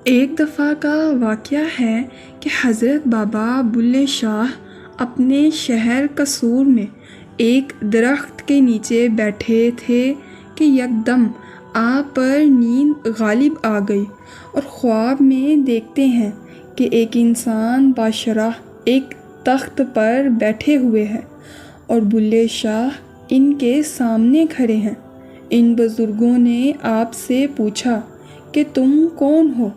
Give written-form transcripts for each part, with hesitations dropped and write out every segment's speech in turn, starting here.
ایک دفعہ کا واقعہ ہے کہ حضرت بابا بلے شاہ اپنے شہر قصور میں ایک درخت کے نیچے بیٹھے تھے کہ یکدم آپ پر نیند غالب آ گئی اور خواب میں دیکھتے ہیں کہ ایک انسان باشرح ایک تخت پر بیٹھے ہوئے ہیں اور بلے شاہ ان کے سامنے کھڑے ہیں۔ ان بزرگوں نے آپ سے پوچھا کہ تم کون ہو؟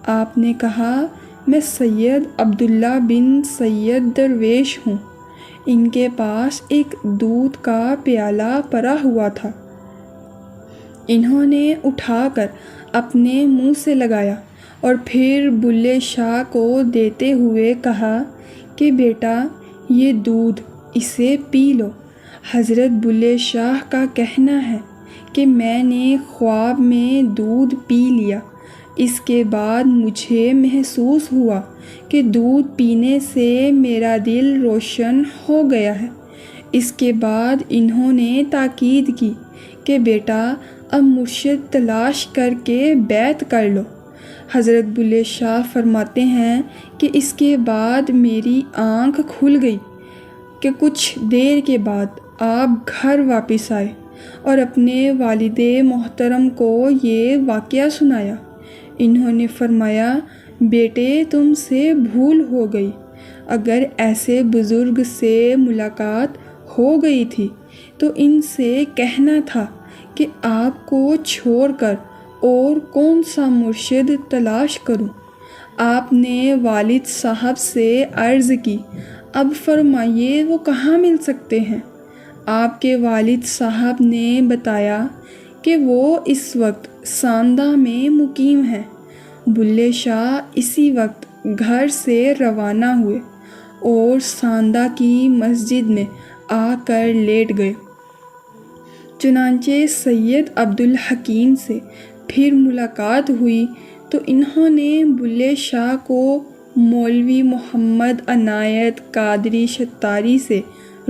آپ نے کہا میں سید عبداللہ بن سید درویش ہوں۔ ان کے پاس ایک دودھ کا پیالہ پڑا ہوا تھا، انہوں نے اٹھا کر اپنے منہ سے لگایا اور پھر بلے شاہ کو دیتے ہوئے کہا کہ بیٹا یہ دودھ، اسے پی لو۔ حضرت بلے شاہ کا کہنا ہے کہ میں نے خواب میں دودھ پی لیا۔ اس کے بعد مجھے محسوس ہوا کہ دودھ پینے سے میرا دل روشن ہو گیا ہے۔ اس کے بعد انہوں نے تاکید کی کہ بیٹا اب مرشد تلاش کر کے بیعت کر لو۔ حضرت بلے شاہ فرماتے ہیں کہ اس کے بعد میری آنکھ کھل گئی کہ کچھ دیر کے بعد آپ گھر واپس آئے اور اپنے والد محترم کو یہ واقعہ سنایا۔ انہوں نے فرمایا بیٹے تم سے بھول ہو گئی، اگر ایسے بزرگ سے ملاقات ہو گئی تھی تو ان سے کہنا تھا کہ آپ کو چھوڑ کر اور کون سا مرشد تلاش کروں۔ آپ نے والد صاحب سے عرض کی اب فرمائیے وہ کہاں مل سکتے ہیں؟ آپ کے والد صاحب نے بتایا کہ وہ اس وقت ساندہ میں مقیم ہیں۔ بلے شاہ اسی وقت گھر سے روانہ ہوئے اور ساندہ کی مسجد میں آ کر لیٹ گئے۔ چنانچہ سید عبدالحکیم سے پھر ملاقات ہوئی تو انہوں نے بلے شاہ کو مولوی محمد عنایت قادری شتاری سے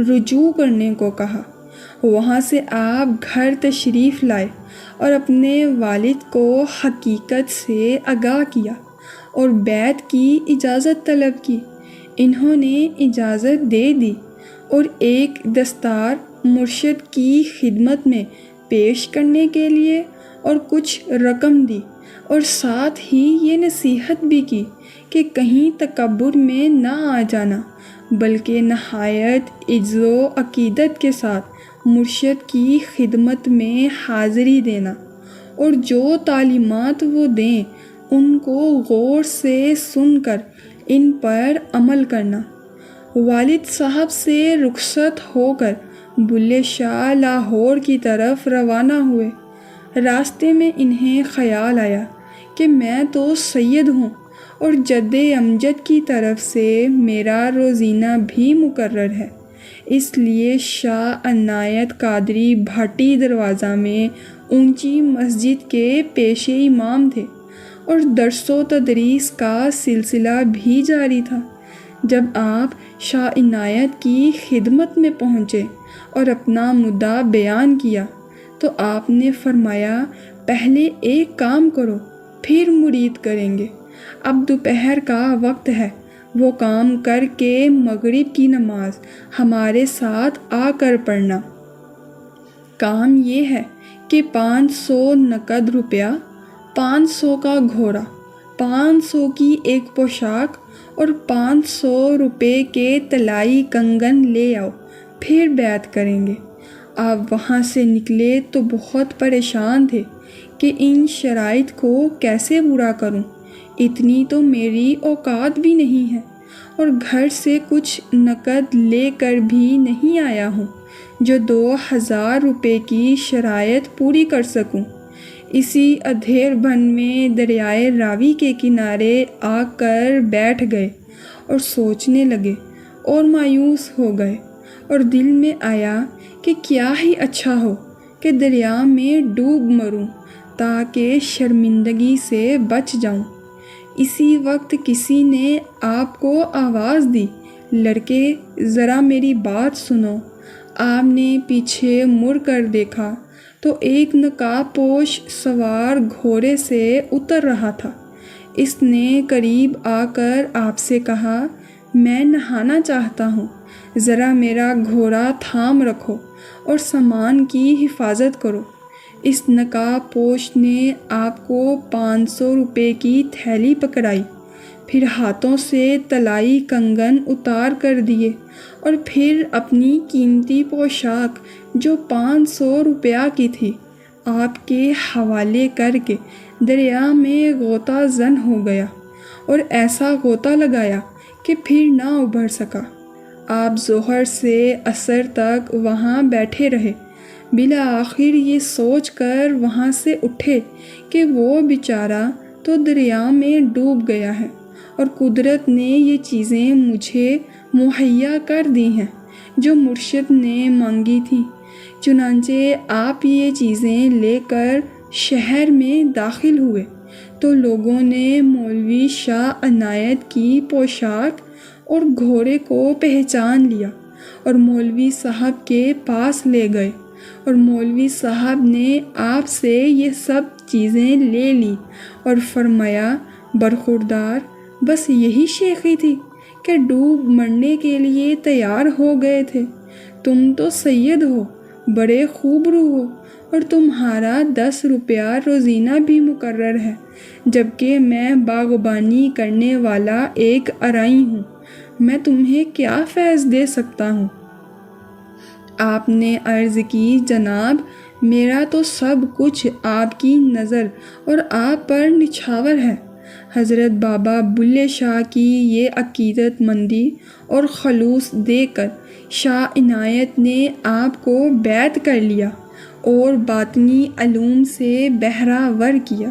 رجوع کرنے کو کہا۔ وہاں سے آپ گھر تشریف لائے اور اپنے والد کو حقیقت سے آگاہ کیا اور بیعت کی اجازت طلب کی۔ انہوں نے اجازت دے دی اور ایک دستار مرشد کی خدمت میں پیش کرنے کے لیے اور کچھ رقم دی اور ساتھ ہی یہ نصیحت بھی کی کہ کہیں تکبر میں نہ آ جانا بلکہ نہایت عجز و عقیدت کے ساتھ مرشد کی خدمت میں حاضری دینا اور جو تعلیمات وہ دیں ان کو غور سے سن کر ان پر عمل کرنا۔ والد صاحب سے رخصت ہو کر بلے شاہ لاہور کی طرف روانہ ہوئے۔ راستے میں انہیں خیال آیا کہ میں تو سید ہوں اور جد امجد کی طرف سے میرا روزینہ بھی مقرر ہے، اس لیے شاہ عنایت قادری بھاٹی دروازہ میں اونچی مسجد کے پیش امام تھے اور درس و تدریس کا سلسلہ بھی جاری تھا۔ جب آپ شاہ عنایت کی خدمت میں پہنچے اور اپنا مدعا بیان کیا تو آپ نے فرمایا پہلے ایک کام کرو پھر مرید کریں گے۔ اب دوپہر کا وقت ہے، وہ کام کر کے مغرب کی نماز ہمارے ساتھ آ کر پڑھنا۔ کام یہ ہے کہ 500 نقد روپیہ، 500 کا گھوڑا، 500 کی ایک پوشاک اور 500 روپے کے طلائی کنگن لے آؤ، پھر بیعت کریں گے۔ آپ وہاں سے نکلے تو بہت پریشان تھے کہ ان شرائط کو کیسے پورا کروں، اتنی تو میری اوقات بھی نہیں ہے اور گھر سے کچھ نقد لے کر بھی نہیں آیا ہوں جو 2000 روپے کی شرائط پوری کر سکوں۔ اسی ادھیڑ بن میں دریائے راوی کے کنارے آ کر بیٹھ گئے اور سوچنے لگے اور مایوس ہو گئے اور دل میں آیا کہ کیا ہی اچھا ہو کہ دریا میں ڈوب مروں تاکہ شرمندگی سے بچ جاؤں۔ اسی وقت کسی نے آپ کو آواز دی لڑکے ذرا میری بات سنو۔ آپ نے پیچھے مڑ کر دیکھا تو ایک نقاب پوش سوار گھوڑے سے اتر رہا تھا۔ اس نے قریب آ کر آپ سے کہا، میں نہانا چاہتا ہوں، ذرا میرا گھوڑا تھام رکھو اور سامان کی حفاظت کرو۔ اس نقاب پوش نے آپ کو 500 روپے کی تھیلی پکڑائی، پھر ہاتھوں سے طلائی کنگن اتار کر دیے اور پھر اپنی قیمتی پوشاک جو 500 روپیہ کی تھی آپ کے حوالے کر کے دریا میں غوطہ زن ہو گیا اور ایسا غوطہ لگایا کہ پھر نہ ابھر سکا۔ آپ ظہر سے عصر تک وہاں بیٹھے رہے، بالآخر یہ سوچ کر وہاں سے اٹھے کہ وہ بیچارہ تو دریا میں ڈوب گیا ہے اور قدرت نے یہ چیزیں مجھے مہیا کر دی ہیں جو مرشد نے مانگی تھیں۔ چنانچہ آپ یہ چیزیں لے کر شہر میں داخل ہوئے تو لوگوں نے مولوی شاہ عنایت کی پوشاک اور گھوڑے کو پہچان لیا اور مولوی صاحب کے پاس لے گئے، اور مولوی صاحب نے آپ سے یہ سب چیزیں لے لی اور فرمایا، برخوردار، بس یہی شیخی تھی کہ ڈوب مرنے کے لیے تیار ہو گئے تھے؟ تم تو سید ہو، بڑے خوب رو ہو، اور تمہارا 10 روپیہ روزینہ بھی مقرر ہے، جبکہ میں باغبانی کرنے والا ایک ارائی ہوں، میں تمہیں کیا فیض دے سکتا ہوں؟ آپ نے عرض کی، جناب، میرا تو سب کچھ آپ کی نظر اور آپ پر نچھاور ہے۔ حضرت بابا بلے شاہ کی یہ عقیدت مندی اور خلوص دیکھ کر شاہ عنایت نے آپ کو بیعت کر لیا اور باطنی علوم سے بہرہ ور کیا۔